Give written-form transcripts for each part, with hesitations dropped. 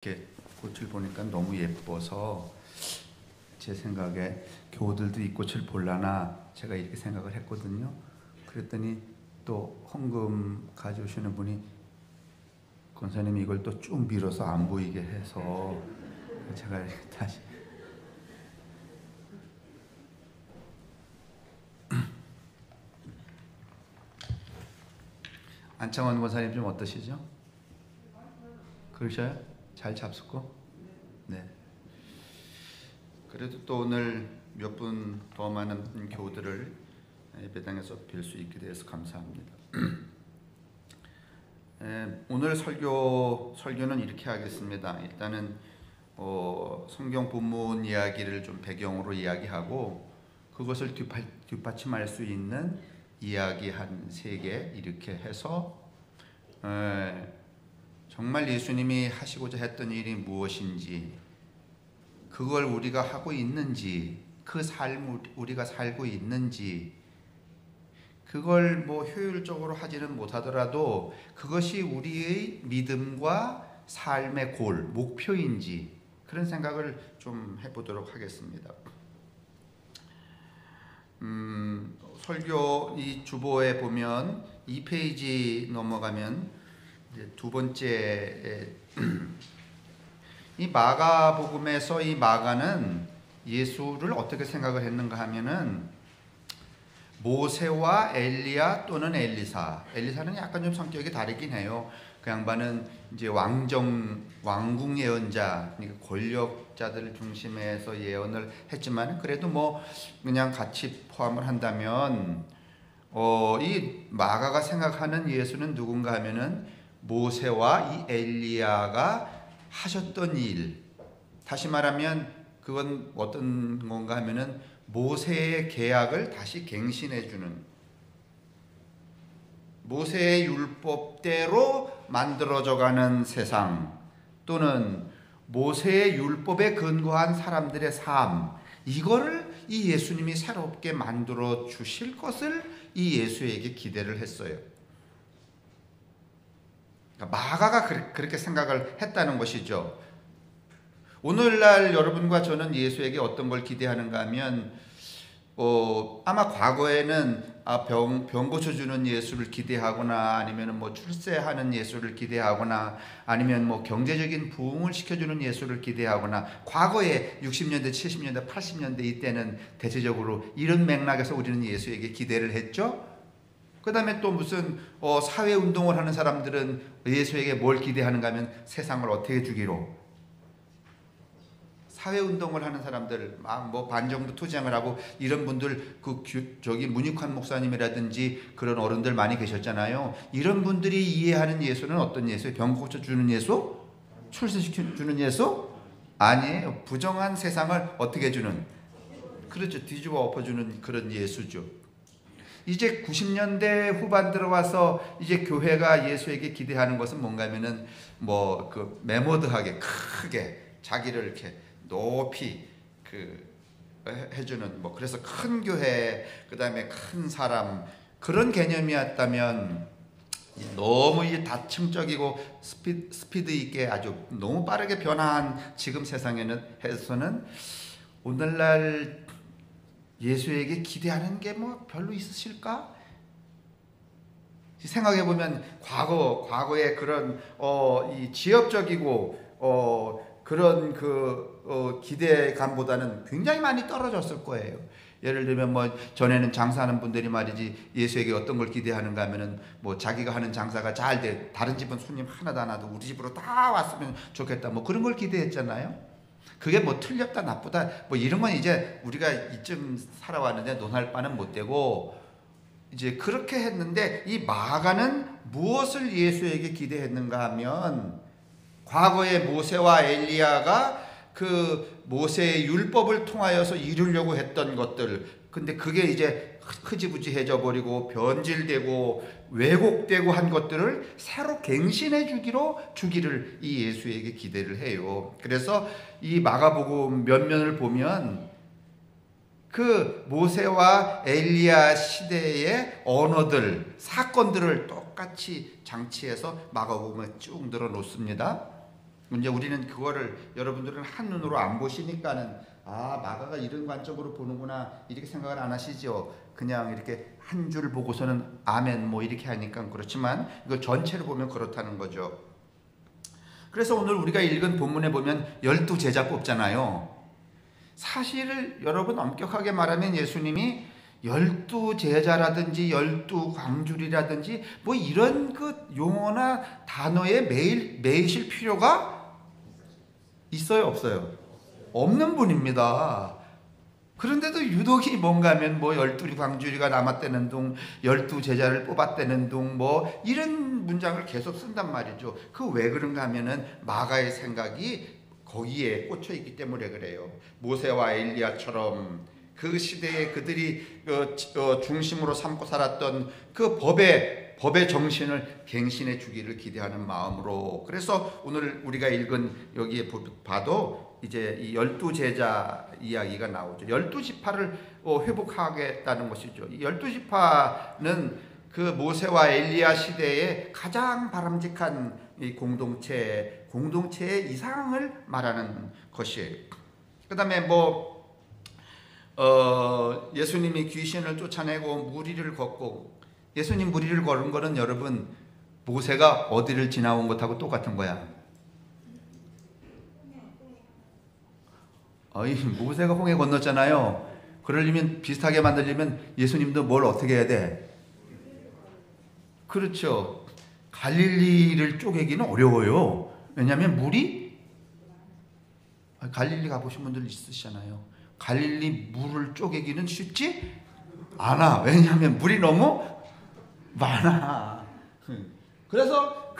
이렇게 꽃을 보니까 너무 예뻐서 제 생각에 교우들도 이 꽃을 볼라나 제가 이렇게 생각을 했거든요. 그랬더니 또 헌금 가져오시는 분이 권사님이 이걸 또 쭉 밀어서 안 보이게 해서 제가 이렇게 다시 안창원 권사님 좀 어떠시죠? 그러셔요? 잘 잡수고? 네. 그래도 또 오늘 몇 분 더 많은 교우들을 예배당에서 뵐 수 있게 되어서 감사합니다. 오늘 설교는 이렇게 하겠습니다. 일단은 성경 본문 이야기를 좀 배경으로 이야기하고 그것을 뒷받침할 수 있는 이야기 한 3개 이렇게 해서 정말 예수님이 하시고자 했던 일이 무엇인지, 그걸 우리가 하고 있는지, 그 삶을 우리가 살고 있는지, 그걸 뭐 효율적으로 하지는 못하더라도 그것이 우리의 믿음과 삶의 골, 목표인지 그런 생각을 좀 해보도록 하겠습니다. 설교 이 주보에 보면 2페이지 넘어가면 이제 두 번째 이 마가복음에서 이 마가는 예수를 어떻게 생각을 했는가 하면은 모세와 엘리야 또는 엘리사는 약간 좀 성격이 다르긴 해요. 그 양반은 이제 왕궁 예언자, 그러니까 권력자들을 중심해서 예언을 했지만 그래도 뭐 그냥 같이 포함을 한다면 이 마가가 생각하는 예수는 누군가 하면은 모세와 이 엘리야가 하셨던 일, 다시 말하면 그건 어떤 건가 하면은 모세의 계약을 다시 갱신해주는, 모세의 율법대로 만들어져가는 세상, 또는 모세의 율법에 근거한 사람들의 삶, 이거를 이 예수님이 새롭게 만들어 주실 것을 이 예수에게 기대를 했어요. 그러니까 마가가 그렇게 생각을 했다는 것이죠. 오늘날 여러분과 저는 예수에게 어떤 걸 기대하는가 하면 아마 과거에는 병 고쳐주는 예수를 기대하거나 아니면 뭐 출세하는 예수를 기대하거나 아니면 뭐 경제적인 부흥을 시켜주는 예수를 기대하거나, 과거에 60년대, 70년대, 80년대 이때는 대체적으로 이런 맥락에서 우리는 예수에게 기대를 했죠. 그 다음에 또 무슨 사회운동을 하는 사람들은 예수에게 뭘 기대하는가 하면 세상을 어떻게 주기로, 사회운동을 하는 사람들, 막 뭐 반정부 투쟁을 하고 이런 분들, 저기 문익환 목사님이라든지 그런 어른들 많이 계셨잖아요. 이런 분들이 이해하는 예수는 어떤 예수예요? 병 고쳐주는 예수? 출세시켜주는 예수? 아니에요. 부정한 세상을 어떻게 해주는, 그렇죠, 뒤집어 엎어주는 그런 예수죠. 이제 90년대 후반 들어와서 이제 교회가 예수에게 기대하는 것은 뭔가 하면은 뭐 그 메모드하게 크게 자기를 이렇게 높이 해주는, 뭐 그래서 큰 교회, 그 다음에 큰 사람, 그런 개념이었다면 너무 이 다층적이고 스피드 있게 아주 너무 빠르게 변화한 지금 세상에서는 오늘날 예수에게 기대하는 게 뭐 별로 있으실까? 생각해보면 과거의 그런 이 지엽적이고 그런 기대감보다는 굉장히 많이 떨어졌을 거예요. 예를 들면 뭐 전에는 장사하는 분들이 말이지 예수에게 어떤 걸 기대하는가 하면은 뭐 자기가 하는 장사가 잘 돼, 다른 집은 손님 하나도 안 와도 우리 집으로 다 왔으면 좋겠다, 뭐 그런 걸 기대했잖아요. 그게 뭐 틀렸다 나쁘다 뭐 이런 건 이제 우리가 이쯤 살아왔는데 논할 바는 못 되고, 이제 그렇게 했는데 이 마가는 무엇을 예수에게 기대했는가 하면 과거의 모세와 엘리야가 그 모세의 율법을 통하여서 이루려고 했던 것들, 근데 그게 이제 흐지부지해져 버리고 변질되고 왜곡되고 한 것들을 새로 갱신해 주기를 이 예수에게 기대를 해요. 그래서 이 마가복음 몇 면을 보면 그 모세와 엘리야 시대의 언어들, 사건들을 똑같이 장치해서 마가복음에 쭉 늘어 놓습니다. 이제 우리는 그거를 여러분들은 한눈으로 안 보시니까는 마가가 이런 관점으로 보는구나 이렇게 생각을 안 하시죠. 그냥 이렇게 한 줄 보고서는 아멘 뭐 이렇게 하니까 그렇지만 이거 전체를 보면 그렇다는 거죠. 그래서 오늘 우리가 읽은 본문에 보면 12제자 뽑잖아요. 사실을 여러분 엄격하게 말하면 예수님이 12제자라든지 12광줄이라든지 뭐 이런 그 용어나 단어에 매이실 필요가 있어요, 없어요? 없는 분입니다. 그런데도 유독이 뭔가 하면 뭐 12광주리가 남았다는 둥, 12제자를 뽑았다는 둥, 뭐 이런 문장을 계속 쓴단 말이죠. 그 왜 그런가 하면은 마가의 생각이 거기에 꽂혀 있기 때문에 그래요. 모세와 엘리야처럼 그 시대에 그들이 중심으로 삼고 살았던 그 법의 정신을 갱신해 주기를 기대하는 마음으로. 그래서 오늘 우리가 읽은 여기에 봐도 이제 이 12제자 이야기가 나오죠. 12지파를 회복하겠다는 것이죠. 이 12지파는 그 모세와 엘리야 시대에 가장 바람직한 이 공동체의 이상을 말하는 것이에요. 그 다음에 예수님이 귀신을 쫓아내고 무리를 걷고, 예수님 무리를 걸은 거는 여러분 모세가 어디를 지나온 것하고 똑같은 거야. 모세가 홍해 건넜잖아요. 그러려면 비슷하게 만들려면 예수님도 뭘 어떻게 해야 돼? 그렇죠. 갈릴리를 쪼개기는 어려워요. 왜냐하면 물이, 갈릴리 가보신 분들 있으시잖아요. 갈릴리 물을 쪼개기는 쉽지 않아. 왜냐하면 물이 너무 많아. 그래서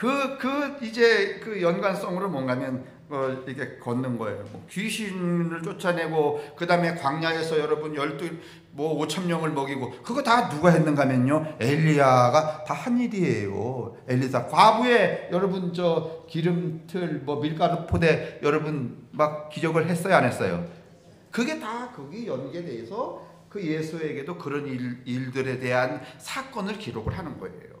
이제 그 연관성으로 뭔가면 이렇게 걷는 거예요. 귀신을 쫓아내고, 그 다음에 광야에서 여러분 5,000명을 먹이고, 그거 다 누가 했는가 하면요, 엘리야가 다 한 일이에요. 엘리사 과부에 여러분 기름틀 밀가루 포대 여러분 막 기적을 했어요, 안 했어요? 그게 다 거기 연계돼서 그 예수에게도 그런 일들에 대한 사건을 기록을 하는 거예요.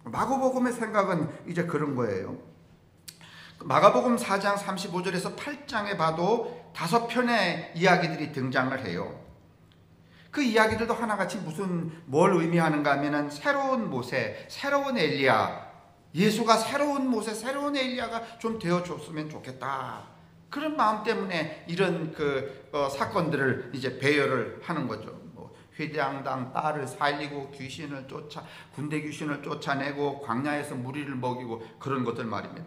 마가복음의 생각은 이제 그런 거예요. 마가복음 4장 35절에서 8장에 봐도 5편의 이야기들이 등장을 해요. 그 이야기들도 하나같이 뭘 의미하는가 하면은 새로운 모세, 새로운 엘리야, 예수가 새로운 모세, 새로운 엘리야가 좀 되어줬으면 좋겠다. 그런 마음 때문에 이런 사건들을 이제 배열을 하는 거죠. 회당당 딸을 살리고 군대 귀신을 쫓아내고 광야에서 무리를 먹이고 그런 것들 말입니다.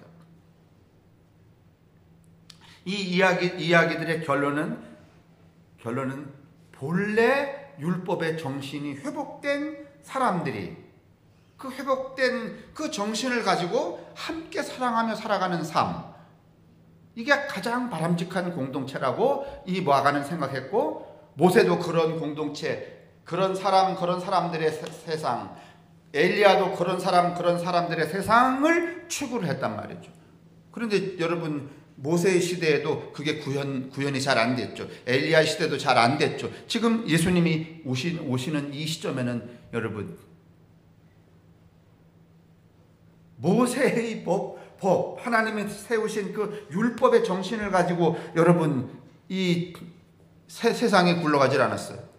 이 이야기들의 결론은 본래 율법의 정신이 회복된 사람들이 그 회복된 그 정신을 가지고 함께 사랑하며 살아가는 삶, 이게 가장 바람직한 공동체라고 이 마가는 생각했고, 모세도 그런 공동체, 그런 사람들의 세상, 엘리야도 그런 사람들의 세상을 추구를 했단 말이죠. 그런데 여러분 모세의 시대에도 그게 구현이 잘 안 됐죠. 엘리야 시대도 잘 안 됐죠. 지금 예수님이 오시는 이 시점에는 여러분 모세의 법 하나님이 세우신 그 율법의 정신을 가지고 여러분 이 세상에 굴러가질 않았어요.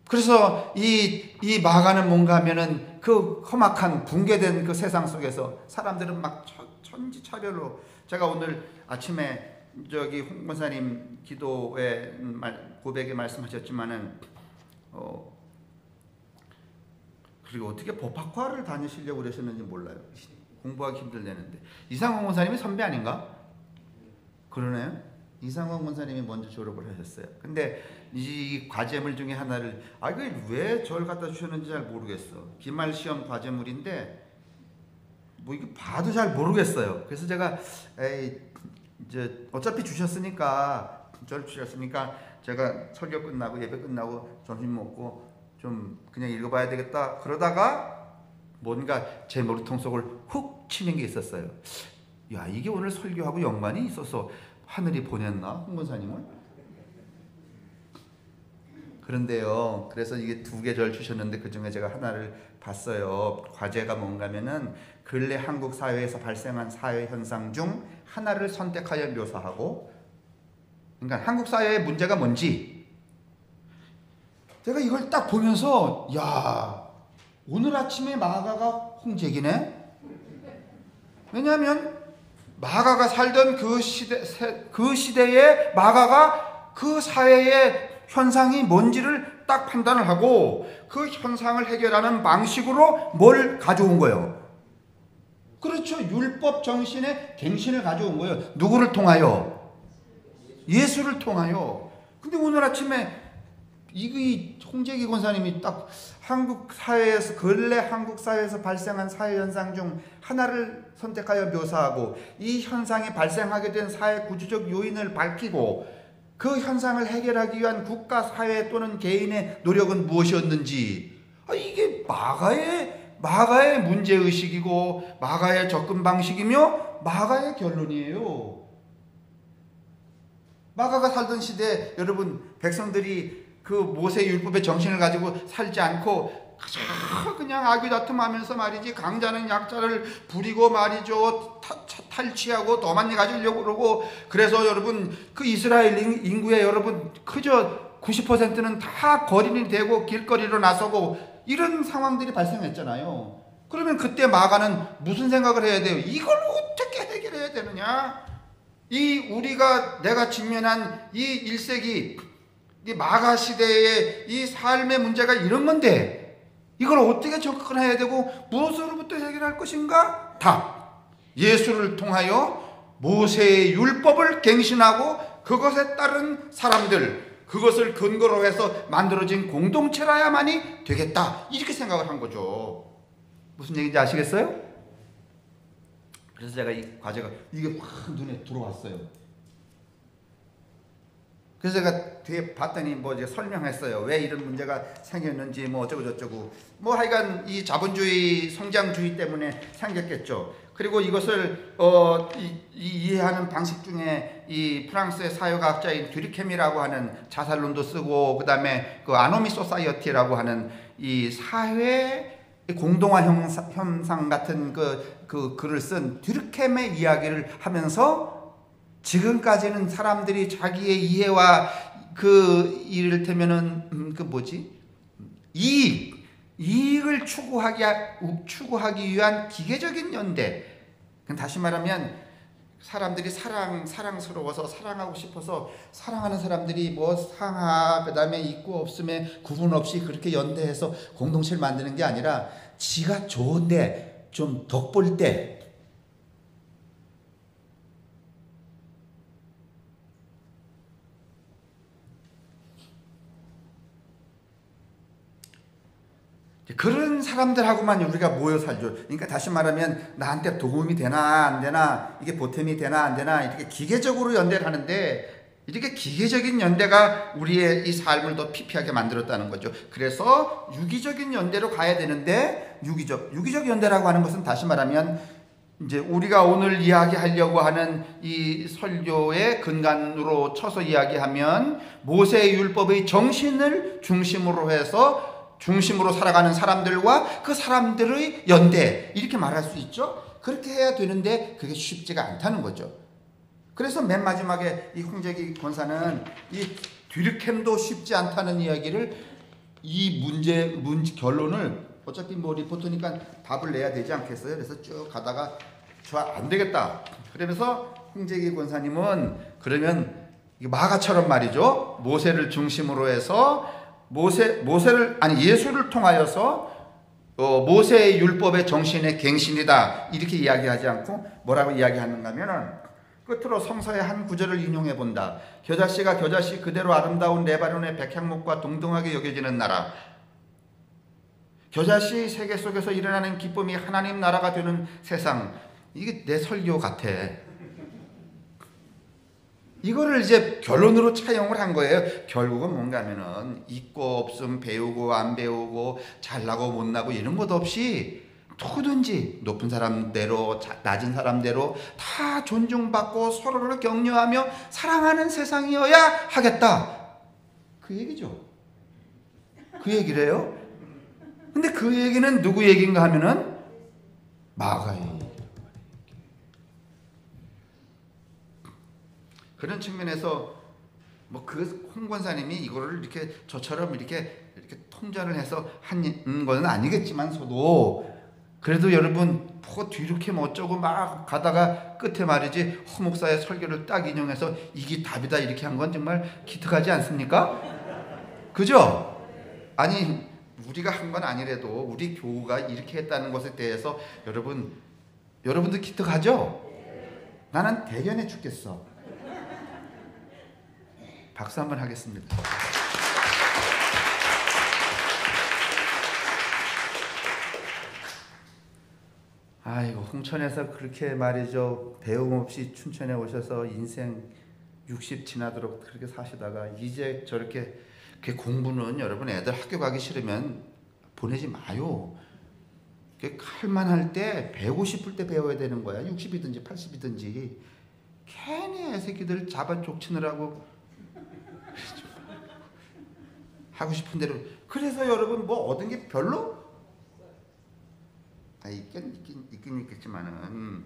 그래서 이 마가는 뭔가 하면은 그 험악한 붕괴된 그 세상 속에서 사람들은 막 천지차별로, 제가 오늘 아침에 홍 권사님 기도에 고백에 말씀하셨지만은 그리고 어떻게 법학과를 다니시려고 그러셨는지 몰라요. 공부하기 힘들다는데. 이상원 권사님이 선배 아닌가? 그러네요. 이상원 권사님이 먼저 졸업을 하셨어요. 근데 이 과제물 중에 하나를 그게 왜 저를 갖다 주셨는지 잘 모르겠어. 기말 시험 과제물인데 이거 봐도 잘 모르겠어요. 그래서 제가 이제 어차피 주셨으니까 제가 설교 끝나고 예배 끝나고 점심 먹고 좀 그냥 읽어봐야 되겠다. 그러다가 뭔가 제 머리통 속을 훅 치는 게 있었어요. 야, 이게 오늘 설교하고 연관이 있어서 하늘이 보냈나? 홍 권사님은? 그런데요, 그래서 이게 2개 절 주셨는데 그 중에 제가 하나를 봤어요. 과제가 뭔가면은 근래 한국 사회에서 발생한 사회 현상 중 하나를 선택하여 묘사하고, 그러니까 한국 사회의 문제가 뭔지 제가 이걸 딱 보면서, 야, 오늘 아침에 마가가 홍재기네. 왜냐하면 마가가 살던 그 시대에 마가가 그 사회의 현상이 뭔지를 딱 판단을 하고 그 현상을 해결하는 방식으로 뭘 가져온 거예요? 그렇죠. 율법 정신의 갱신을 가져온 거예요. 누구를 통하여? 예수를 통하여. 근데 오늘 아침에 이 홍재기 권사님이 딱 근래 한국 사회에서 발생한 사회 현상 중 하나를 선택하여 묘사하고 이 현상이 발생하게 된 사회 구조적 요인을 밝히고 그 현상을 해결하기 위한 국가, 사회 또는 개인의 노력은 무엇이었는지, 이게 마가의 문제의식이고 마가의 접근 방식이며 마가의 결론이에요. 마가가 살던 시대, 여러분, 백성들이 그 모세 율법의 정신을 가지고 살지 않고 그냥 아귀다툼하면서 말이지, 강자는 약자를 부리고 말이죠, 탈취하고 더 많이 가지려고 그러고, 그래서 여러분 그 이스라엘 인구의 여러분 그저 90%는 다 거린이 되고 길거리로 나서고 이런 상황들이 발생했잖아요. 그러면 그때 마가는 무슨 생각을 해야 돼요? 이걸 어떻게 해결해야 되느냐? 내가 직면한 이 1세기 이 마가 시대의 이 삶의 문제가 이런 건데 이걸 어떻게 접근해야 되고 무엇으로부터 해결할 것인가? 답. 예수를 통하여 모세의 율법을 갱신하고 그것에 따른 사람들, 그것을 근거로 해서 만들어진 공동체라야만이 되겠다. 이렇게 생각을 한 거죠. 무슨 얘기인지 아시겠어요? 그래서 제가 이 과제가 이게 확 눈에 들어왔어요. 그래서 제가 뒤에 봤더니 이제 설명했어요. 왜 이런 문제가 생겼는지 어쩌고 저쩌고. 하여간 이 자본주의 성장주의 때문에 생겼겠죠. 그리고 이것을 이해하는 방식 중에 이 프랑스의 사회과학자인 듀리켐이라고 하는 자살론도 쓰고, 그 다음에 그 아노미 소사이어티라고 하는 이 사회 공동화 현상 같은 그 글을 쓴 듀리켐의 이야기를 하면서, 지금까지는 사람들이 자기의 이해와 이를테면은 이익을 추구하기 위한 기계적인 연대. 다시 말하면 사람들이 사랑스러워서 사랑하고 싶어서 사랑하는 사람들이 상하, 그다음에 있고 없음에 구분 없이 그렇게 연대해서 공동체를 만드는 게 아니라 지가 좋은데 좀 덕볼 때 그런 사람들하고만 우리가 모여 살죠. 그러니까 다시 말하면 나한테 도움이 되나 안 되나, 이게 보탬이 되나 안 되나, 이렇게 기계적으로 연대를 하는데, 이렇게 기계적인 연대가 우리의 이 삶을 더 피폐하게 만들었다는 거죠. 그래서 유기적인 연대로 가야 되는데, 유기적 연대라고 하는 것은 다시 말하면 이제 우리가 오늘 이야기하려고 하는 이 설교의 근간으로 쳐서 이야기하면 모세의 율법의 정신을 중심으로 살아가는 사람들과 그 사람들의 연대, 이렇게 말할 수 있죠. 그렇게 해야 되는데 그게 쉽지가 않다는 거죠. 그래서 맨 마지막에 이 홍재기 권사는 이 듀리켐도 쉽지 않다는 이야기를, 이 문제 결론을 어차피 리포터니까 답을 내야 되지 않겠어요? 그래서 쭉 가다가 안 되겠다. 그러면서 홍재기 권사님은 그러면 마가처럼 말이죠, 모세를 중심으로 해서 예수를 통하여서 모세의 율법의 정신의 갱신이다, 이렇게 이야기하지 않고 뭐라고 이야기하는가 하면은, 끝으로 성서의 한 구절을 인용해 본다. 겨자씨가 겨자씨 그대로 아름다운 레바논의 백향목과 동등하게 여겨지는 나라. 겨자씨 세계 속에서 일어나는 기쁨이 하나님 나라가 되는 세상. 이게 내 설교 같아. 이거를 이제 결론으로 차용을 한 거예요. 결국은 뭔가 하면은 있고 없음, 배우고 안 배우고, 잘나고 못나고 이런 것 없이 누구든지 높은 사람대로 낮은 사람대로 다 존중받고 서로를 격려하며 사랑하는 세상이어야 하겠다, 그 얘기죠. 그 얘기를 해요. 근데 그 얘기는 누구 얘기인가 하면은 마가의 얘기. 그런 측면에서 뭐 그 홍 권사님이 이거를 이렇게 저처럼 이렇게 통전을 해서 한 건 아니겠지만서도 그래도 여러분 뭐 뒤로 이렇게 뭐 어쩌고 막 가다가 끝에 말이지 허 목사의 설교를 딱 인용해서 이게 답이다 이렇게 한 건 정말 기특하지 않습니까? 그죠? 아니 우리가 한 건 아니래도 우리 교우가 이렇게 했다는 것에 대해서 여러분도 기특하죠? 나는 대견해 죽겠어. 박수 한번 하겠습니다. 아이고 홍천에서 그렇게 말이죠 배움 없이 춘천에 오셔서 인생 60 지나도록 그렇게 사시다가 이제 저렇게 공부는 여러분 애들 학교 가기 싫으면 보내지 마요. 할만할 때 배우고 싶을 때 배워야 되는 거야. 60이든지 80이든지 괜히 애새끼들 잡아 족치느라고 하고 싶은 대로. 그래서 여러분 뭐 얻은 게 별로 있긴 있겠지만은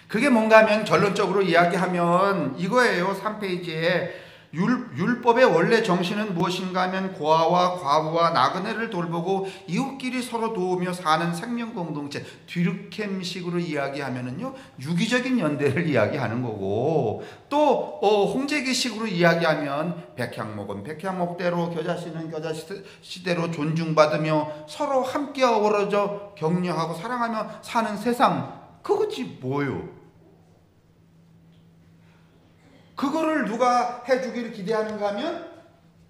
그게 뭔가 하면 결론적으로 이야기하면 이거예요. 3페이지에 율법의 원래 정신은 무엇인가 하면 고아와 과부와 나그네를 돌보고 이웃끼리 서로 도우며 사는 생명 공동체, 뒤룩햄식으로 이야기하면은요 유기적인 연대를 이야기하는 거고, 또 홍제기식으로 이야기하면 백향목은 백향목대로, 겨자씨는 겨자씨대로 존중받으며 서로 함께 어우러져 격려하고 사랑하며 사는 세상, 그것이 뭐요? 그거를 누가 해주기를 기대하는가 하면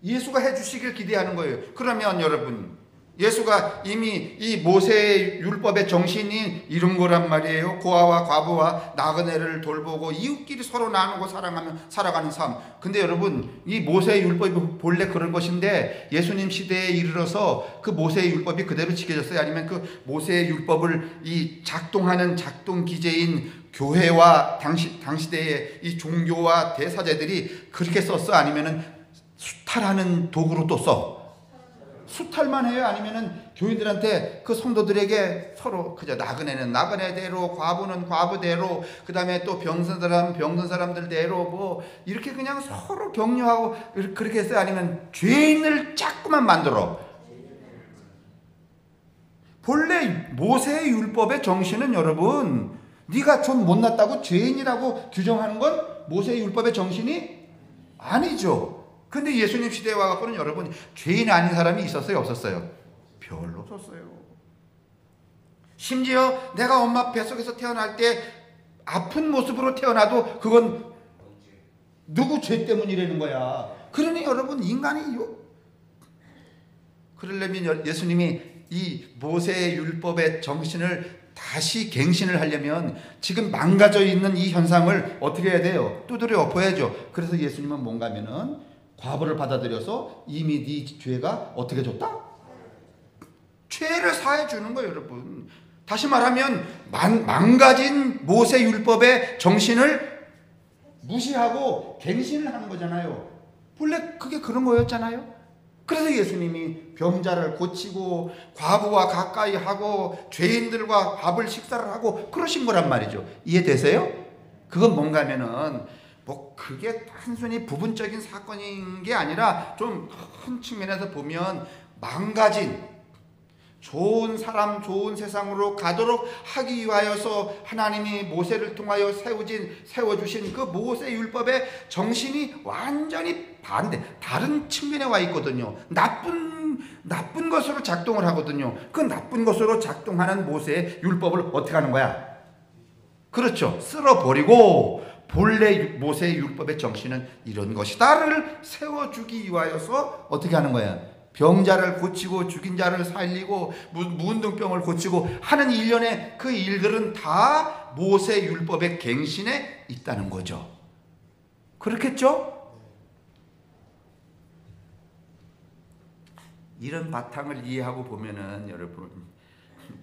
예수가 해주시길 기대하는 거예요. 그러면 여러분, 예수가 이미 이 모세의 율법의 정신이 이런 거란 말이에요. 고아와 과부와 나그네를 돌보고 이웃끼리 서로 나누고 사랑하며 살아가는 삶. 근데 여러분, 이 모세의 율법이 본래 그런 것인데 예수님 시대에 이르러서 그 모세의 율법이 그대로 지켜졌어요? 아니면 그 모세의 율법을 이 작동하는 작동 기제인 교회와 당시대의 이 종교와 대사제들이 그렇게 썼어? 아니면은 수탈하는 도구로 또 써? 수탈만 해요? 아니면은 교인들한테 그 성도들에게 서로 그저 나그네는 나그네대로, 과부는 과부대로, 그 다음에 또 병든 사람 병든 사람들대로 뭐 이렇게 그냥 서로 격려하고 그렇게 했어요? 아니면 죄인을 자꾸만 만들어? 본래 모세의 율법의 정신은 여러분, 네가 좀 못났다고 죄인이라고 규정하는 건 모세의 율법의 정신이 아니죠. 근데 예수님 시대에 와갖고는 여러분, 죄인 아닌 사람이 있었어요? 없었어요? 별로 없었어요. 심지어 내가 엄마 뱃속에서 태어날 때 아픈 모습으로 태어나도 그건 누구 죄 때문이라는 거야. 그러니 여러분, 인간이 그러려면 예수님이 이 모세의 율법의 정신을 다시 갱신을 하려면 지금 망가져 있는 이 현상을 어떻게 해야 돼요? 두드려 엎어야죠. 그래서 예수님은 뭔가 하면은 과부를 받아들여서 이미 네 죄가 어떻게 줬다? 죄를 사해 주는 거예요, 여러분. 다시 말하면 망가진 모세 율법의 정신을 무시하고 갱신을 하는 거잖아요. 본래 그게 그런 거였잖아요. 그래서 예수님이 병자를 고치고 과부와 가까이 하고 죄인들과 밥을 식사를 하고 그러신 거란 말이죠. 이해되세요? 그건 뭔가 하면은 뭐 그게 단순히 부분적인 사건인 게 아니라 좀 큰 측면에서 보면 망가진 좋은 사람, 좋은 세상으로 가도록 하기 위하여서 하나님이 모세를 통하여 세워주신 그 모세 율법의 정신이 완전히 반대, 다른 측면에 와 있거든요. 나쁜 것으로 작동을 하거든요. 그 나쁜 것으로 작동하는 모세의 율법을 어떻게 하는 거야? 그렇죠. 쓸어버리고 본래 모세의 율법의 정신은 이런 것이다를 세워주기 위하여서 어떻게 하는 거야? 병자를 고치고 죽인 자를 살리고 무운동병을 고치고 하는 일련의 그 일들은 다 모세 율법의 갱신에 있다는 거죠. 그렇겠죠? 이런 바탕을 이해하고 보면은 여러분,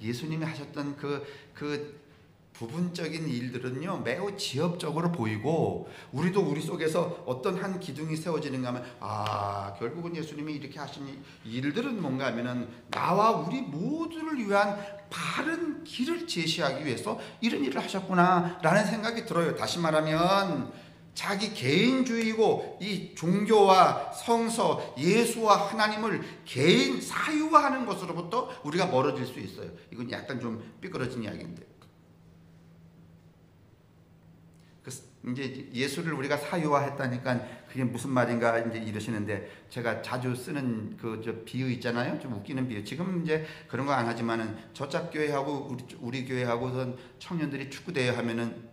예수님이 하셨던 그 부분적인 일들은요 매우 지엽적으로 보이고, 우리도 우리 속에서 어떤 한 기둥이 세워지는가 하면 결국은 예수님이 이렇게 하신 일들은 뭔가 하면은 나와 우리 모두를 위한 바른 길을 제시하기 위해서 이런 일을 하셨구나 라는 생각이 들어요. 다시 말하면 자기 개인주의고 이 종교와 성서, 예수와 하나님을 개인 사유화하는 것으로부터 우리가 멀어질 수 있어요. 이건 약간 좀 삐뚤어진 이야기인데, 이제 예수를 우리가 사유화했다니까 그게 무슨 말인가 이제 이러시는데, 제가 자주 쓰는 저 비유 있잖아요. 좀 웃기는 비유. 지금 이제 그런 거 안 하지만은 저짝 교회하고 우리 교회하고선 청년들이 축구 대회 하면은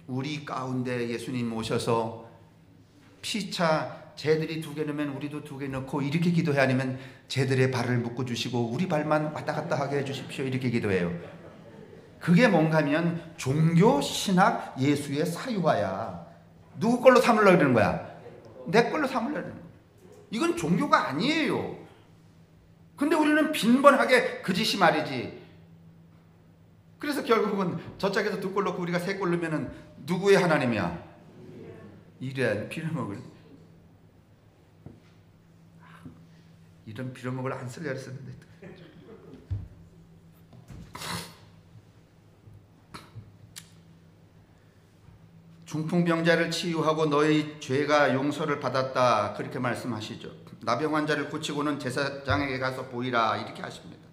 우리 가운데 예수님 오셔서 피차 쟤들이 2개 넣으면 우리도 2개 넣고 이렇게 기도해야, 아니면 쟤들의 발을 묶어 주시고 우리 발만 왔다 갔다 하게 해 주십시오 이렇게 기도해요. 그게 뭔가 하면 종교, 신학, 예수의 사유화야. 누구 걸로 삼으려고 그러는 거야? 내 걸로 삼으려고 그러는 거야. 이건 종교가 아니에요. 근데 우리는 빈번하게 그 짓이 말이지. 그래서 결국은 저짝에서 2골 넣고 우리가 3골 넣으면 누구의 하나님이야? 이런 빌어먹을, 이런 빌어먹을 안 쓰려고 했었는데. 중풍병자를 치유하고 너의 죄가 용서를 받았다 그렇게 말씀하시죠. 나병 환자를 고치고는 제사장에게 가서 보이라 이렇게 하십니다.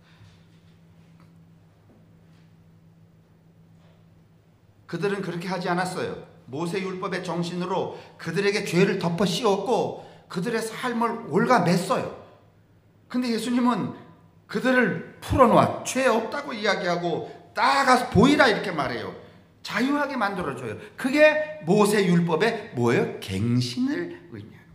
그들은 그렇게 하지 않았어요. 모세율법의 정신으로 그들에게 죄를 덮어 씌웠고 그들의 삶을 올가맸어요. 근데 예수님은 그들을 풀어놓아 죄 없다고 이야기하고 나아가서 보이라 이렇게 말해요. 자유하게 만들어줘요. 그게 모세율법의 뭐예요? 갱신을 의미하는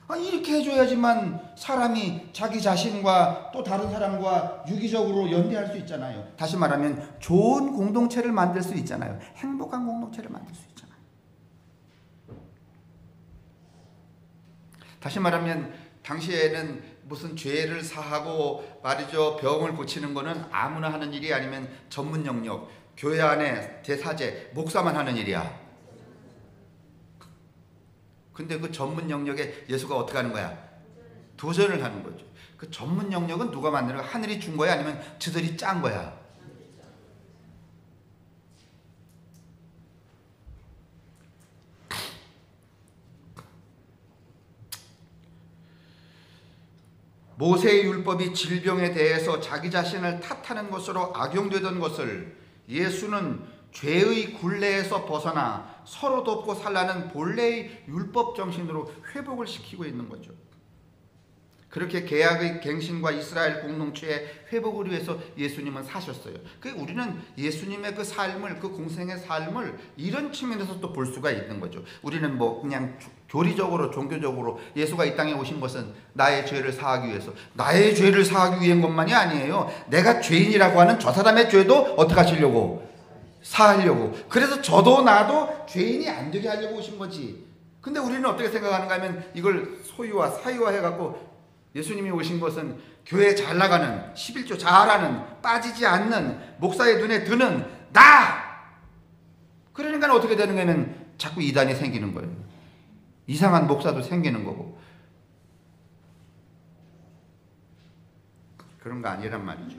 거예요. 이렇게 해줘야지만 사람이 자기 자신과 또 다른 사람과 유기적으로 연대할 수 있잖아요. 다시 말하면 좋은 공동체를 만들 수 있잖아요. 행복한 공동체를 만들 수 있잖아요. 다시 말하면 당시에는 무슨 죄를 사하고 말이죠 병을 고치는 거는 아무나 하는 일이 아니면 전문 영역, 교회 안에 대사제, 목사만 하는 일이야. 근데 그 전문 영역에 예수가 어떻게 하는 거야? 도전을 하는 거죠. 그 전문 영역은 누가 만드는 거야? 하늘이 준 거야? 아니면 저들이 짠 거야? 모세의 율법이 질병에 대해서 자기 자신을 탓하는 것으로 악용되던 것을 예수는 죄의 굴레에서 벗어나 서로 돕고 살라는 본래의 율법 정신으로 회복을 시키고 있는 거죠. 그렇게 개약의 갱신과 이스라엘 공동체의 회복을 위해서 예수님은 사셨어요. 우리는 예수님의 그 삶을, 그 공생의 삶을 이런 측면에서 또 볼 수가 있는 거죠. 우리는 뭐 그냥 교리적으로 종교적으로 예수가 이 땅에 오신 것은 나의 죄를 사하기 위해서, 나의 죄를 사하기 위한 것만이 아니에요. 내가 죄인이라고 하는 저 사람의 죄도 어떻게 하시려고? 사하려고. 그래서 저도 나도 죄인이 안 되게 하려고 오신 거지. 근데 우리는 어떻게 생각하는가 하면 이걸 소유화, 사유화 해갖고 예수님이 오신 것은 교회 잘 나가는, 11조 잘하는, 빠지지 않는, 목사의 눈에 드는 나! 그러니까 어떻게 되는 거냐면 자꾸 이단이 생기는 거예요. 이상한 목사도 생기는 거고. 그런 거 아니란 말이죠.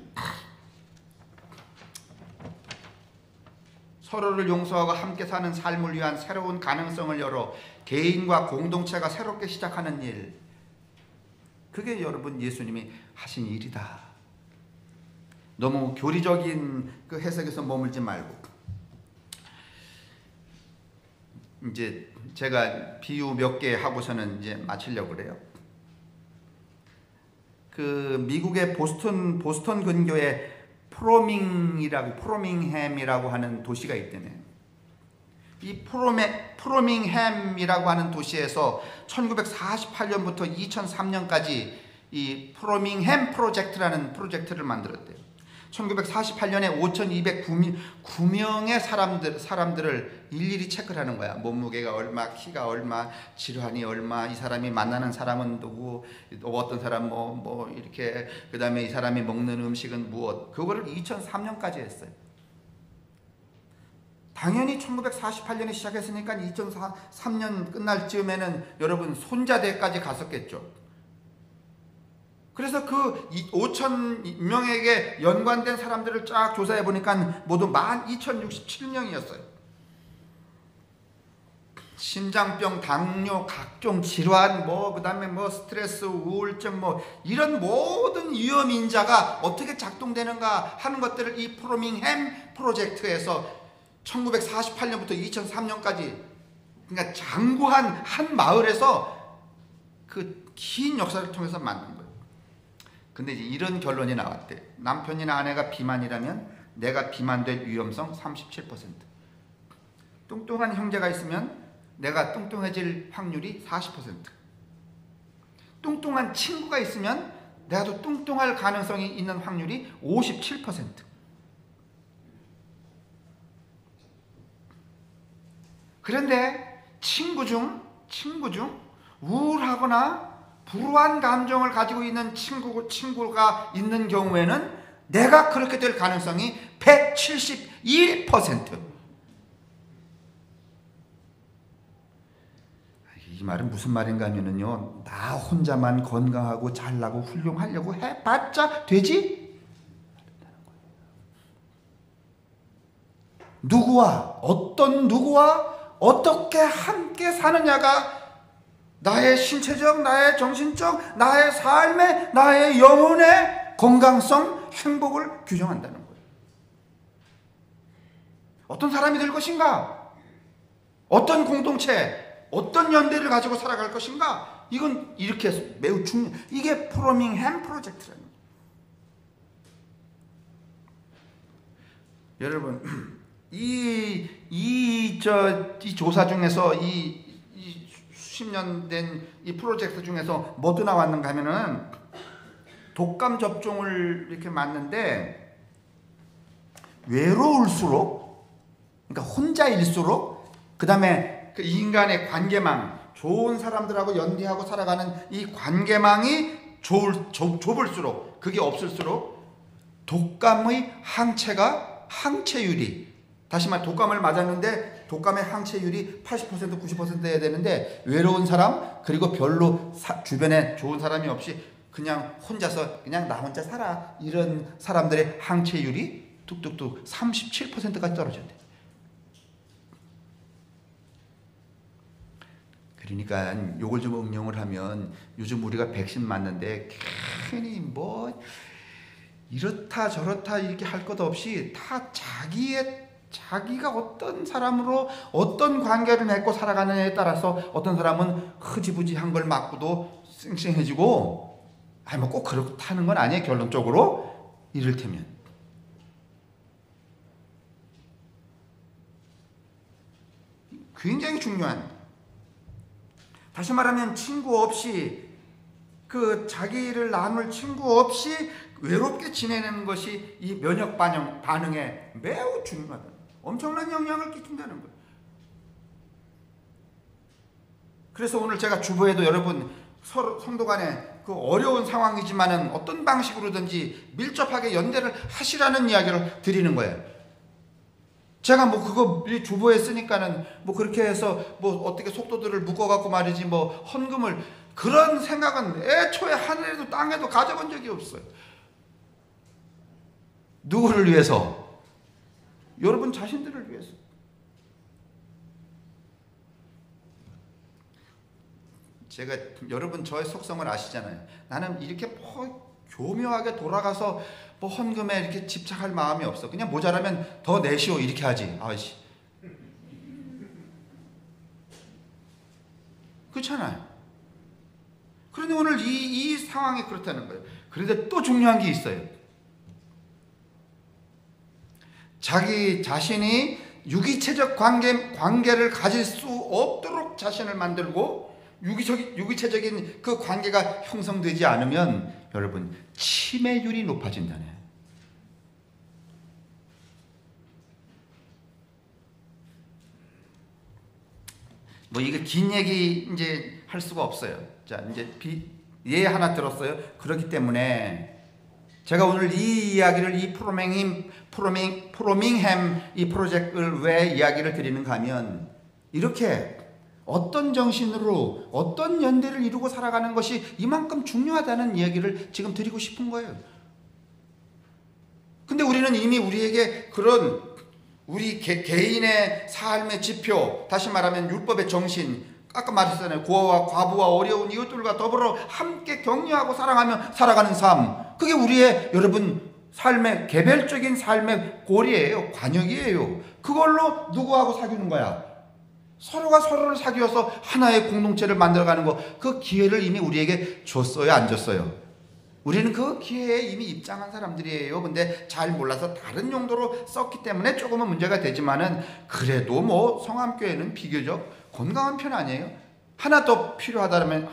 서로를 용서하고 함께 사는 삶을 위한 새로운 가능성을 열어 개인과 공동체가 새롭게 시작하는 일, 그게 여러분 예수님이 하신 일이다. 너무 교리적인 그 해석에서 머물지 말고, 이제 제가 비유 몇 개 하고서는 이제 마치려고 그래요. 그 미국의 보스턴 근교에 프로밍햄이라고 하는 도시가 있대요. 이 프로밍햄이라고 하는 도시에서 1948년부터 2003년까지 이 프로밍햄 프로젝트라는 프로젝트를 만들었대요. 1948년에 5,209명의 사람들을 일일이 체크를 하는 거야. 몸무게가 얼마, 키가 얼마, 질환이 얼마, 이 사람이 만나는 사람은 누구, 어떤 사람 이렇게, 그 다음에 이 사람이 먹는 음식은 무엇. 그거를 2003년까지 했어요. 당연히 1948년에 시작했으니까 2003년 끝날 즈음에는 여러분 손자대까지 갔었겠죠. 그래서 그 5,000명에게 연관된 사람들을 쫙 조사해 보니까 모두 12,067명이었어요. 심장병, 당뇨, 각종 질환, 그다음에 스트레스, 우울증, 이런 모든 위험 인자가 어떻게 작동되는가 하는 것들을 이 프로밍햄 프로젝트에서 1948년부터 2003년까지, 그러니까 장구한 한 마을에서 그 긴 역사를 통해서 만든 거예요. 근데 이제 이런 결론이 나왔대. 남편이나 아내가 비만이라면 내가 비만될 위험성 37%. 뚱뚱한 형제가 있으면 내가 뚱뚱해질 확률이 40%. 뚱뚱한 친구가 있으면 내가 또 뚱뚱할 가능성이 있는 확률이 57%. 그런데 친구 중 우울하거나 불우한 감정을 가지고 있는 친구가 있는 경우에는 내가 그렇게 될 가능성이 171%. 이 말은 무슨 말인가 하면은요, 나 혼자만 건강하고 잘나고 훌륭하려고 해봤자 되지? 누구와 어떻게 함께 사느냐가 나의 신체적, 나의 정신적, 나의 삶의, 나의 영혼의 건강성, 행복을 규정한다는 거예요. 어떤 사람이 될 것인가? 어떤 공동체, 어떤 연대를 가지고 살아갈 것인가? 이건 이렇게 해서 매우 이게 프로밍햄 프로젝트라는 거예요. 여러분, 이 조사 중에서 수십 년 된 이 프로젝트 중에서 뭐도 나왔는가 하면은, 독감 접종을 이렇게 맞는데 외로울수록, 그러니까 혼자일수록, 그 다음에 그 인간의 관계망, 좋은 사람들하고 연대하고 살아가는 이 관계망이 좁을수록, 그게 없을수록 독감의 항체율이, 다시 말해 독감을 맞았는데 독감의 항체율이 80% 90%여야 되는데, 외로운 사람, 그리고 별로 주변에 좋은 사람이 없이 그냥 혼자서 그냥 나 혼자 살아, 이런 사람들의 항체율이 뚝뚝뚝 37%까지 떨어졌대. 그러니까 요걸 좀 응용을 하면, 요즘 우리가 백신 맞는데 괜히 이렇다 저렇다 이렇게 할 것 없이 다 자기가 어떤 사람으로 어떤 관계를 맺고 살아가느냐에 따라서, 어떤 사람은 흐지부지한 걸 맞고도 쌩쌩해지고, 꼭 그렇다는 건 아니에요. 결론적으로 이를테면 굉장히 중요한, 다시 말하면 친구 없이, 그 자기를 나눌 친구 없이 외롭게 지내는 것이 이 면역 반응에 매우 중요하다. 엄청난 영향을 끼친다는 거예요. 그래서 오늘 제가 주보에도 여러분 성도 간에 그 어려운 상황이지만은 어떤 방식으로든지 밀접하게 연대를 하시라는 이야기를 드리는 거예요. 제가 그거 주보에 쓰니까는 그렇게 해서 어떻게 속도들을 묶어갖고 말이지 헌금을, 그런 생각은 애초에 하늘에도 땅에도 가져본 적이 없어요. 누구를 위해서? 여러분 자신들을 위해서. 제가, 여러분 저의 속성을 아시잖아요. 나는 이렇게 교묘하게 돌아가서 헌금에 이렇게 집착할 마음이 없어. 그냥 모자라면 더 내시오 이렇게 하지. 아이씨, 그렇잖아요. 그런데 오늘 이 상황이 그렇다는 거예요. 그런데 또 중요한 게 있어요. 자기 자신이 유기체적 관계를 가질 수 없도록 자신을 만들고, 유기체적인 그 관계가 형성되지 않으면 여러분 치매율이 높아진다네. 뭐 이게 긴 얘기 이제 할 수가 없어요. 자, 이제 예 하나 들었어요. 그렇기 때문에 제가 오늘 이 이야기를 이 프로밍햄 이 프로젝트를 왜 이야기를 드리는가 하면 이렇게 어떤 정신으로 어떤 연대를 이루고 살아가는 것이 이만큼 중요하다는 이야기를 지금 드리고 싶은 거예요. 근데 우리는 이미 우리에게 그런 우리 개인의 삶의 지표, 다시 말하면 율법의 정신, 아까 말했잖아요. 고아와 과부와 어려운 이웃들과 더불어 함께 격려하고 사랑하며 살아가는 삶, 그게 우리의 여러분 삶의 개별적인 삶의 고리예요. 관역이에요. 그걸로 누구하고 사귀는 거야? 서로가 서로를 사귀어서 하나의 공동체를 만들어가는 거, 그 기회를 이미 우리에게 줬어요, 안 줬어요? 우리는 그 기회에 이미 입장한 사람들이에요. 근데 잘 몰라서 다른 용도로 썼기 때문에 조금은 문제가 되지만은, 그래도 뭐 성함교회는 비교적 건강한 편 아니에요? 하나 더 필요하다면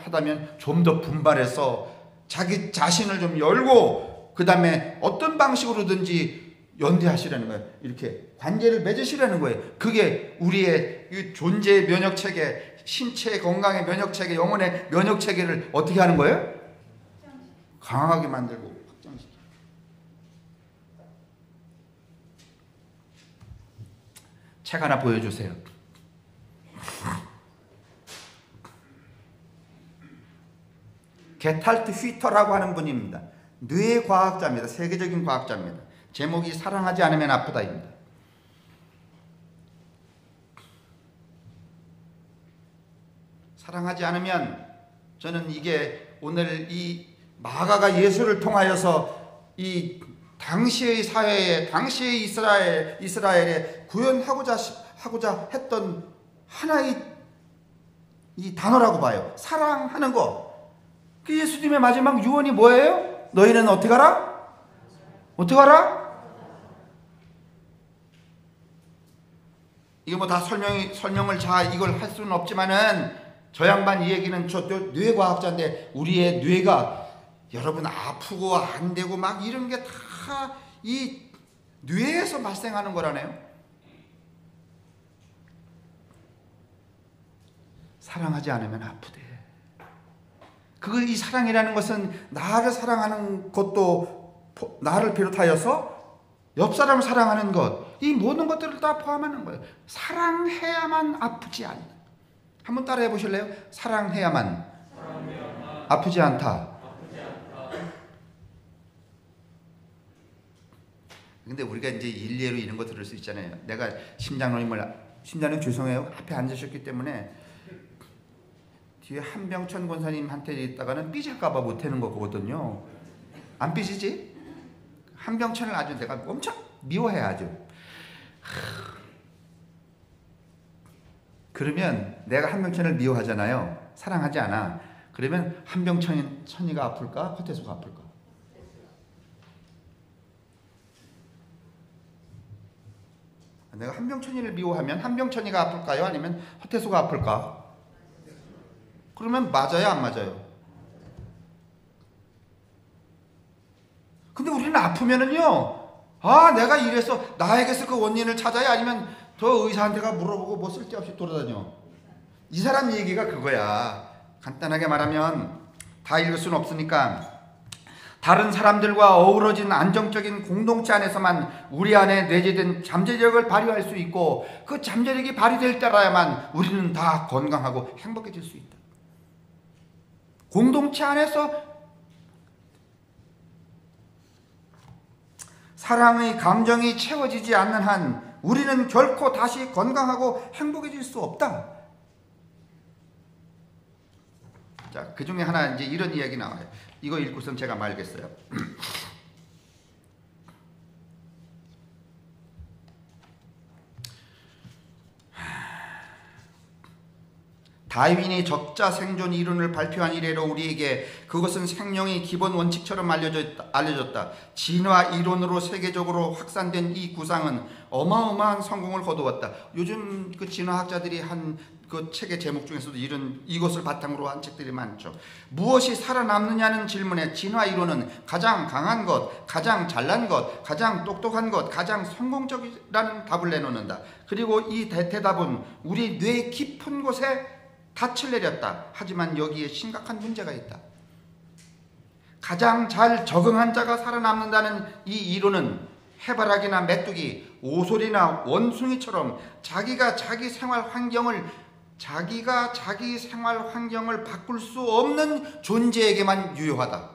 좀 더 분발해서 자기 자신을 좀 열고 그 다음에 어떤 방식으로든지 연대하시라는 거예요. 이렇게 관계를 맺으시라는 거예요. 그게 우리의 이 존재의 면역체계, 신체의 건강의 면역체계, 영혼의 면역체계를 어떻게 하는 거예요? 강하게 만들고 확장시키고. 책 하나 보여주세요. 게탈트 휘터라고 하는 분입니다. 뇌과학자입니다. 세계적인 과학자입니다. 제목이 사랑하지 않으면 아프다입니다. 사랑하지 않으면, 저는 이게 오늘 이 마가가 예수를 통하여서 이 당시의 사회에, 당시의 이스라엘에 구현하고자 했던 하나의 이 단어라고 봐요. 사랑하는 거. 그 예수님의 마지막 유언이 뭐예요? 너희는 어떻게 하라? 어떻게 하라? 이거 뭐 다 설명을 이걸 할 수는 없지만은, 저 양반 이 얘기는 저 뇌과학자인데, 우리의 뇌가 여러분 아프고 안 되고 막 이런 게 다 이 뇌에서 발생하는 거라네요. 사랑하지 않으면 아프대. 이 사랑이라는 것은 나를 사랑하는 것도, 나를 비롯하여서 옆 사람을 사랑하는 것, 이 모든 것들을 다 포함하는 거예요. 사랑해야만 아프지 않다. 한번 따라해 보실래요? 사랑해야만 아프지 않다. 근데 우리가 이제 일례로 이런 거 들을 수 있잖아요. 내가 심장님 죄송해요. 앞에 앉으셨기 때문에 뒤에 한병천 권사님한테 있다가는 삐질까봐 못하는 거거든요. 안 삐지지? 한병천을 아주 내가 엄청 미워해 아주. 그러면 내가 한병천을 미워하잖아요. 사랑하지 않아. 그러면 한병천이가 아플까? 허태소가 아플까? 내가 한병천이를 미워하면 한병천이가 아플까요? 아니면 허태소가 아플까? 그러면 맞아요, 안 맞아요? 근데 우리는 아프면은요, 내가 이래서 나에게서 그 원인을 찾아야, 아니면 더 의사한테가 물어보고 뭐 쓸데없이 돌아다녀. 이 사람 얘기가 그거야. 간단하게 말하면, 다 읽을 수는 없으니까, 다른 사람들과 어우러진 안정적인 공동체 안에서만 우리 안에 내재된 잠재력을 발휘할 수 있고, 그 잠재력이 발휘될 때라야만 우리는 다 건강하고 행복해질 수 있다. 공동체 안에서 사랑의 감정이 채워지지 않는 한 우리는 결코 다시 건강하고 행복해질 수 없다. 자, 그 중에 하나 이제 이런 이야기 나와요. 이거 읽고선 제가 말겠어요. 다윈이 적자 생존 이론을 발표한 이래로 우리에게 그것은 생명의 기본 원칙처럼 알려졌다. 진화 이론으로 세계적으로 확산된 이 구상은 어마어마한 성공을 거두었다. 요즘 그 진화학자들이 한 그 책의 제목 중에서도 이것을 바탕으로 한 책들이 많죠. 무엇이 살아남느냐는 질문에 진화 이론은 가장 강한 것, 가장 잘난 것, 가장 똑똑한 것, 가장 성공적이라는 답을 내놓는다. 그리고 이 대답은 우리 뇌 깊은 곳에 닻을 내렸다. 하지만 여기에 심각한 문제가 있다. 가장 잘 적응한 자가 살아남는다는 이 이론은 해바라기나 메뚜기, 오솔이나 원숭이처럼 자기가 자기 생활 환경을 바꿀 수 없는 존재에게만 유효하다.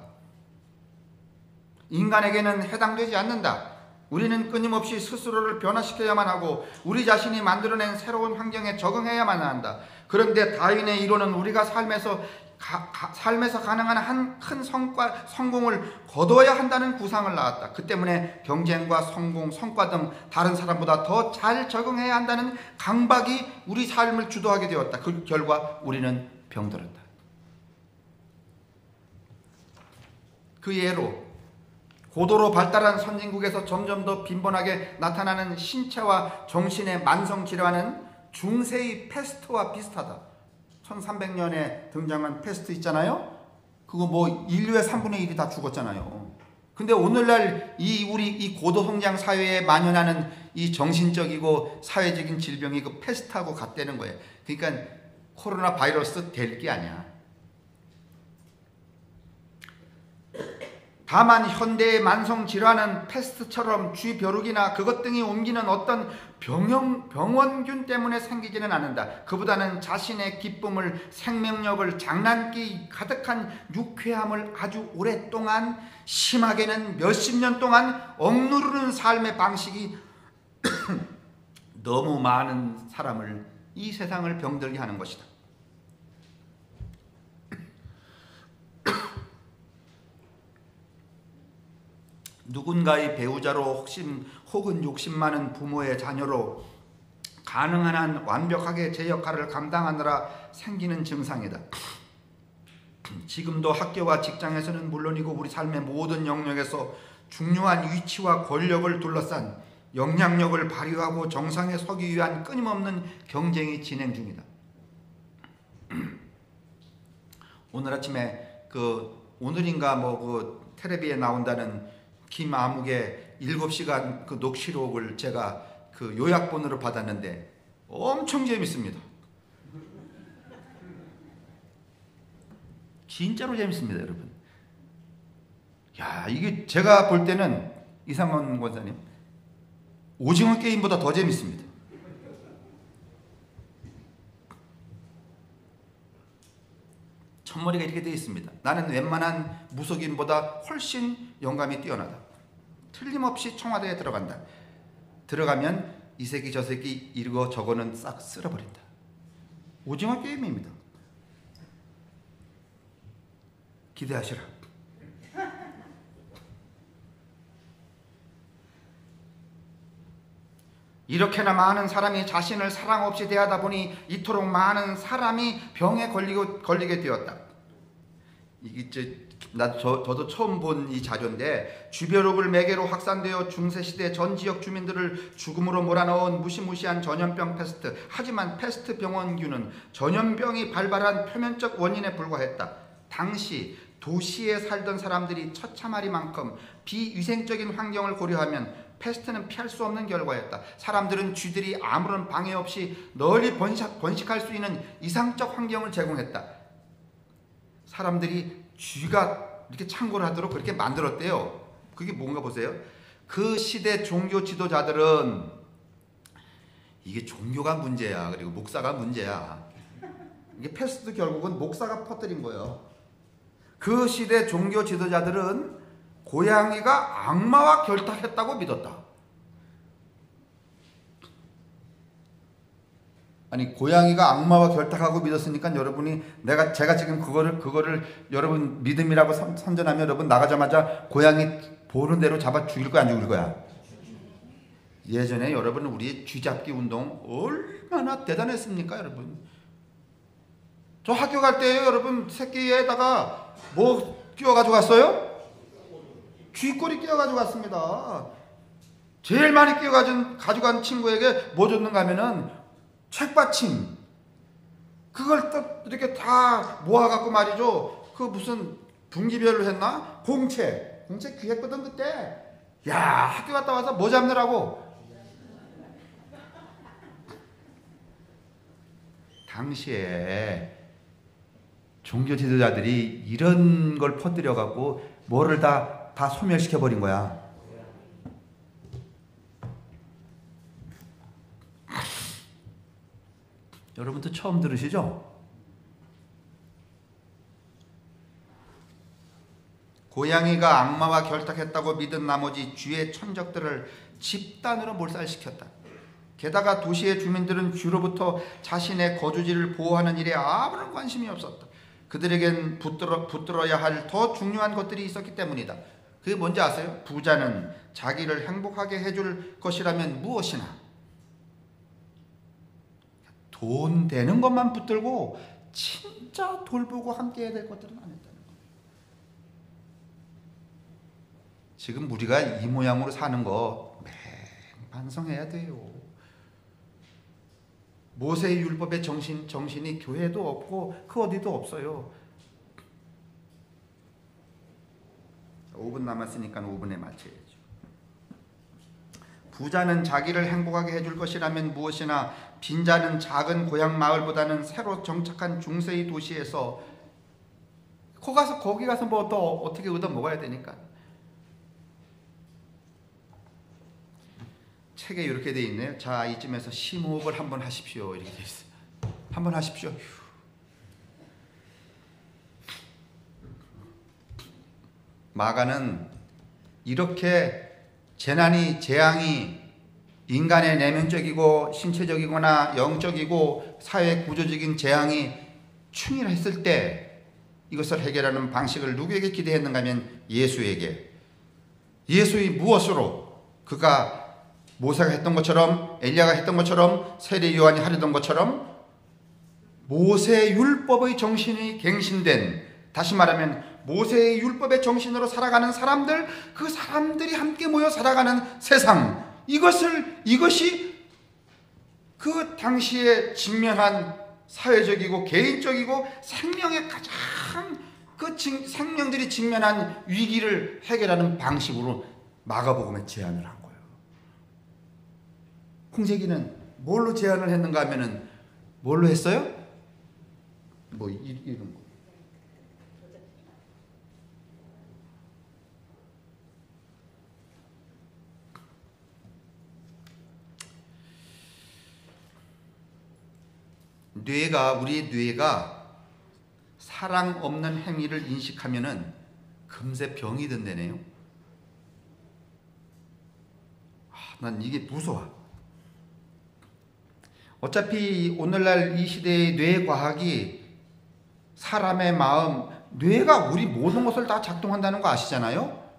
인간에게는 해당되지 않는다. 우리는 끊임없이 스스로를 변화시켜야만 하고 우리 자신이 만들어낸 새로운 환경에 적응해야만 한다. 그런데 다윈의 이론은 우리가 삶에서 가능한 한 큰 성공을 거둬야 한다는 구상을 낳았다. 그 때문에 경쟁과 성공, 성과 등 다른 사람보다 더 잘 적응해야 한다는 강박이 우리 삶을 주도하게 되었다. 그 결과 우리는 병들었다. 그 예로 고도로 발달한 선진국에서 점점 더 빈번하게 나타나는 신체와 정신의 만성질환은 중세의 패스트와 비슷하다. 1300년에 등장한 패스트 있잖아요. 그거 뭐 인류의 3분의 1이 다 죽었잖아요. 근데 오늘날 우리 이 고도 성장 사회에 만연하는 이 정신적이고 사회적인 질병이 그 패스트하고 같다는 거예요. 그러니까 코로나 바이러스 될 게 아니야. 다만 현대의 만성질환은 패스트처럼 쥐벼룩이나 그것 등이 옮기는 어떤 병원균 때문에 생기지는 않는다. 그보다는 자신의 기쁨을, 생명력을, 장난기 가득한 유쾌함을 아주 오랫동안, 심하게는 몇십 년 동안 억누르는 삶의 방식이 너무 많은 사람을, 이 세상을 병들게 하는 것이다. 누군가의 배우자로 혹은 욕심 많은 부모의 자녀로 가능한 한 완벽하게 제 역할을 감당하느라 생기는 증상이다. 지금도 학교와 직장에서는 물론이고 우리 삶의 모든 영역에서 중요한 위치와 권력을 둘러싼 영향력을 발휘하고 정상에 서기 위한 끊임없는 경쟁이 진행 중이다. 오늘 아침에 오늘인가 텔레비에 나온다는 김아묵의 7시간 그 녹취록을 제가 그 요약본으로 받았는데 엄청 재밌습니다. 진짜로 재밌습니다, 여러분. 야, 이게 제가 볼 때는 이상원 권사님, 오징어 게임보다 더 재밌습니다. 첫머리가 이렇게 되어 있습니다. 나는 웬만한 무속인보다 훨씬 영감이 뛰어나다. 틀림없이 청와대에 들어간다. 들어가면 이 새끼 저 새끼 이거 저거는 싹 쓸어버린다. 오징어 게임입니다. 기대하시라. 이렇게나 많은 사람이 자신을 사랑 없이 대하다 보니 이토록 많은 사람이 병에 걸리게 되었다. 이게 저도 처음 본 이 자료인데, 쥐벼룩을 매개로 확산되어 중세시대 전 지역 주민들을 죽음으로 몰아넣은 무시무시한 전염병 패스트. 하지만 패스트 병원균은 전염병이 발발한 표면적 원인에 불과했다. 당시 도시에 살던 사람들이 처참하리만큼 비위생적인 환경을 고려하면 패스트는 피할 수 없는 결과였다. 사람들은 쥐들이 아무런 방해 없이 널리 번식할 수 있는 이상적 환경을 제공했다. 사람들이 쥐가 이렇게 창궐을 하도록 그렇게 만들었대요. 그게 뭔가 보세요. 그 시대 종교 지도자들은 이게 종교가 문제야, 그리고 목사가 문제야. 이게 패스트 결국은 목사가 퍼뜨린 거예요. 그 시대 종교 지도자들은 고양이가 악마와 결탁했다고 믿었다. 아니, 고양이가 악마와 결탁하고 믿었으니까 여러분이 제가 지금 그거를 여러분 믿음이라고 선전하면 여러분 나가자마자 고양이 보는 대로 잡아 죽일 거야, 안 죽일 거야? 예전에 여러분 우리 쥐잡기 운동 얼마나 대단했습니까, 여러분? 저 학교 갈 때 여러분 새끼에다가 뭐 끼워가지고 갔어요? 쥐꼬리 끼워가지고 갔습니다. 제일 많이 가져간 친구에게 뭐 줬는가 하면은 책받침. 그걸 또 이렇게 다 모아갖고 말이죠. 그 무슨 분기별로 했나? 공채 귀했거든 그때. 야, 학교 갔다 와서 뭐 잡느라고. 당시에 종교 지도자들이 이런 걸 퍼뜨려 갖고 뭐를 다 소멸시켜 버린 거야. 여러분도 처음 들으시죠? 고양이가 악마와 결탁했다고 믿은 나머지 주의 천적들을 집단으로 몰살시켰다. 게다가 도시의 주민들은 주로부터 자신의 거주지를 보호하는 일에 아무런 관심이 없었다. 그들에겐 붙들어야 할 더 중요한 것들이 있었기 때문이다. 그게 뭔지 아세요? 부자는 자기를 행복하게 해줄 것이라면 무엇이나 돈 되는 것만 붙들고 진짜 돌보고 함께 해야 될 것들은 안 했다는 거예요. 지금 우리가 이 모양으로 사는 거 반성해야 돼요. 모세의 율법의 정신이 교회도 없고 그 어디도 없어요. 5분 남았으니까 5분에 맞춰야죠. 부자는 자기를 행복하게 해줄 것이라면 무엇이나 빈자는 작은 고향 마을보다는 새로 정착한 중세의 도시에서 거기 가서 뭐 또 어떻게 얻어 먹어야 되니까. 책에 이렇게 돼 있네요. 자, 이쯤에서 심호흡을 한번 하십시오. 이렇게 돼 있어요. 한번 하십시오. 마가는 이렇게 재앙이 인간의 내면적이고 신체적이거나 영적이고 사회 구조적인 재앙이 충일했을 때 이것을 해결하는 방식을 누구에게 기대했는가 하면 예수에게. 예수의 무엇으로? 그가 모세가 했던 것처럼, 엘리야가 했던 것처럼, 세례 요한이 하려던 것처럼 모세 율법의 정신이 갱신된, 다시 말하면 모세의 율법의 정신으로 살아가는 사람들, 그 사람들이 함께 모여 살아가는 세상, 이것이 그 당시에 직면한 사회적이고 개인적이고 생명의 가장 생명들이 직면한 위기를 해결하는 방식으로 마가복음에 제안을 한 거예요. 홍세기는 뭘로 제안을 했는가 하면은 뭘로 했어요? 뭐 이런 거. 우리 뇌가 사랑 없는 행위를 인식하면은 금세 병이 든다네요. 난 이게 무서워. 어차피 오늘날 이 시대의 뇌과학이 사람의 마음, 뇌가 우리 모든 것을 다 작동한다는 거 아시잖아요?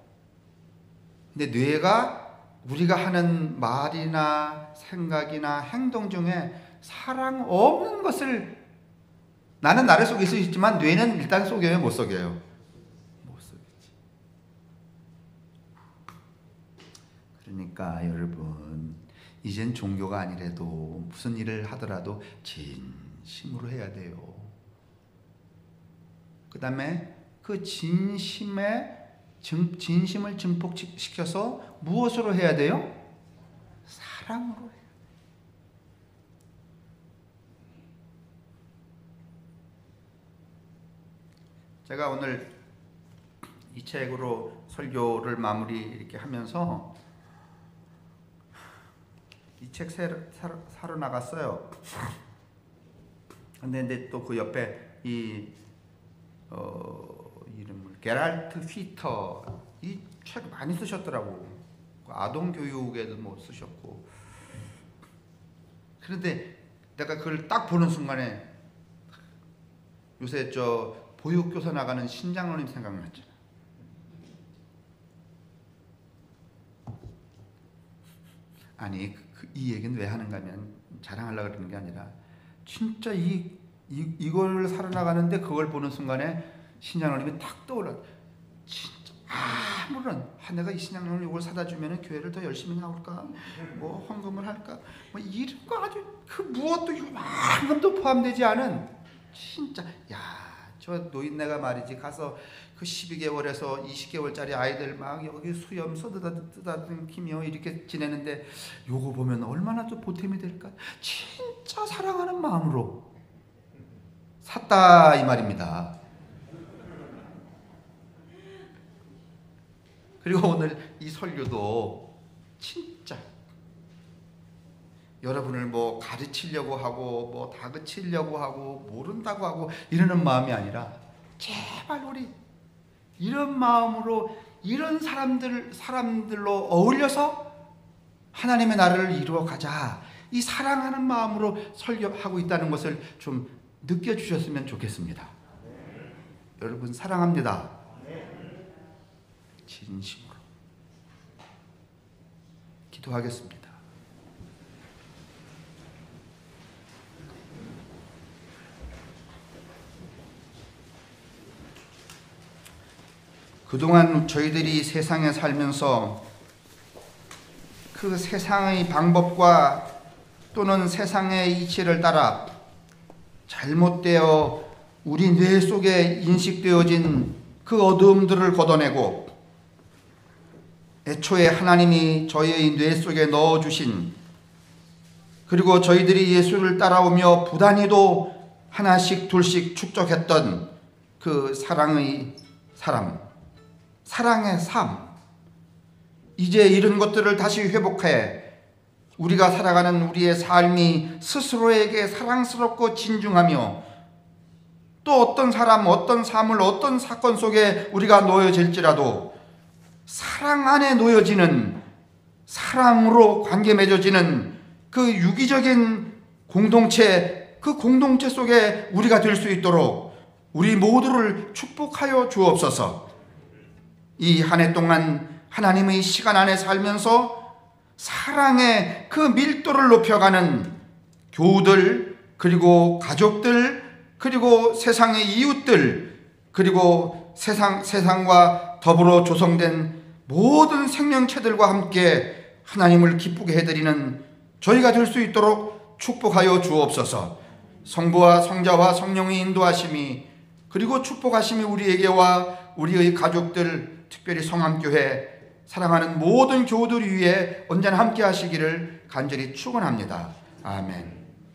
근데 뇌가 우리가 하는 말이나 생각이나 행동 중에 사랑 없는 것을, 나는 나를 속일 수 있지만 뇌는 일단 속여요, 못 속여요? 못 속이지. 그러니까 여러분, 이젠 종교가 아니래도 무슨 일을 하더라도 진심으로 해야 돼요. 그 다음에 그 진심을 증폭시켜서 무엇으로 해야 돼요? 사랑으로 해요. 제가 오늘 이 책으로 설교를 마무리 이렇게 하면서 이 책 사러 나갔어요. 근데 또 그 옆에 이름을 게랄트 휘터 이 책 많이 쓰셨더라고. 아동 교육에도 뭐 쓰셨고. 그런데 내가 그걸 딱 보는 순간에 요새 보육교사 나가는 신장로님 생각났잖아. 아니 이 얘기는 왜 하는가 하면 자랑하려고 그러는 게 아니라 진짜 이걸 사러 나가는데 그걸 보는 순간에 신장로님이 탁 떠올라. 진짜 아무런 내가 이 신장로님 이걸 사다 주면은 교회를 더 열심히 나올까? 뭐 헌금을 할까? 뭐 이런 거 아주 그 무엇도 요만큼도 포함되지 않은 진짜 저 노인네가 말이지 가서 그 12개월에서 20개월짜리 아이들 막 여기 수염 쓰다듬기며 이렇게 지내는데 요거 보면 얼마나 또 보탬이 될까? 진짜 사랑하는 마음으로 샀다 이 말입니다. 그리고 오늘 이 설교도 진짜 여러분을 뭐 가르치려고 하고 뭐 다그치려고 하고 모른다고 하고 이러는 마음이 아니라 제발 우리 이런 마음으로 이런 사람들로 어울려서 하나님의 나라를 이루어 가자. 이 사랑하는 마음으로 설교하고 있다는 것을 좀 느껴주셨으면 좋겠습니다. 여러분 사랑합니다. 진심으로 기도하겠습니다. 그동안 저희들이 세상에 살면서 그 세상의 방법과 또는 세상의 이치를 따라 잘못되어 우리 뇌 속에 인식되어진 그 어두움들을 걷어내고 애초에 하나님이 저희의 뇌 속에 넣어주신, 그리고 저희들이 예수를 따라오며 부단히도 하나씩 둘씩 축적했던 그 사랑의 삶, 이제 이런 것들을 다시 회복해 우리가 살아가는 우리의 삶이 스스로에게 사랑스럽고 진중하며, 또 어떤 사람, 어떤 사물, 어떤 사건 속에 우리가 놓여질지라도 사랑 안에 놓여지는, 사랑으로 관계 맺어지는 그 유기적인 공동체, 그 공동체 속에 우리가 될 수 있도록 우리 모두를 축복하여 주옵소서. 이 한 해 동안 하나님의 시간 안에 살면서 사랑의 그 밀도를 높여가는 교우들, 그리고 가족들, 그리고 세상의 이웃들, 그리고 세상과 더불어 조성된 모든 생명체들과 함께 하나님을 기쁘게 해드리는 저희가 될 수 있도록 축복하여 주옵소서. 성부와 성자와 성령의 인도하심이, 그리고 축복하심이 우리에게와 우리의 가족들, 특별히 성함교회 사랑하는 모든 교우들 위에 언제나 함께 하시기를 간절히 축원합니다. 아멘.